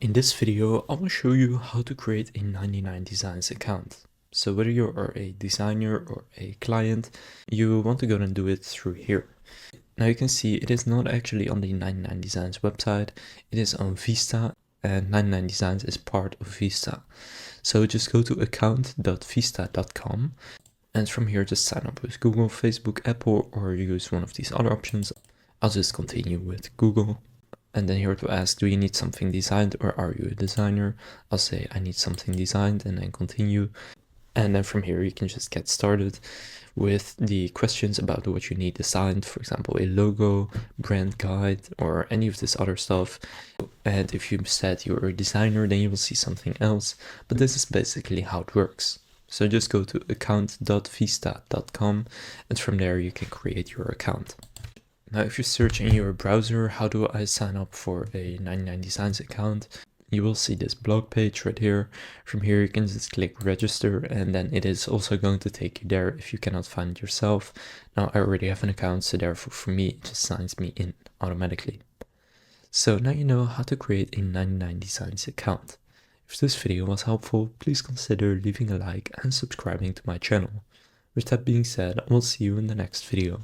In this video, I will show you how to create a 99Designs account. So whether you are a designer or a client, you want to go and do it through here. Now you can see it is not actually on the 99Designs website, it is on Vista, and 99Designs is part of Vista. So just go to account.vista.com and from here just sign up with Google, Facebook, Apple, or use one of these other options. I'll just continue with Google. And then here it will ask, do you need something designed or are you a designer? I'll say I need something designed and then continue. And then from here you can just get started with the questions about what you need designed. For example, a logo, brand guide, or any of this other stuff. And if you said you're a designer, then you will see something else. But this is basically how it works. So just go to account.vista.com and from there you can create your account. Now, if you search in your browser, how do I sign up for a 99Designs account? You will see this blog page right here. From here, you can just click register and then it is also going to take you there if you cannot find it yourself. Now, I already have an account, so therefore for me, it just signs me in automatically. So now you know how to create a 99Designs account. If this video was helpful, please consider leaving a like and subscribing to my channel. With that being said, I will see you in the next video.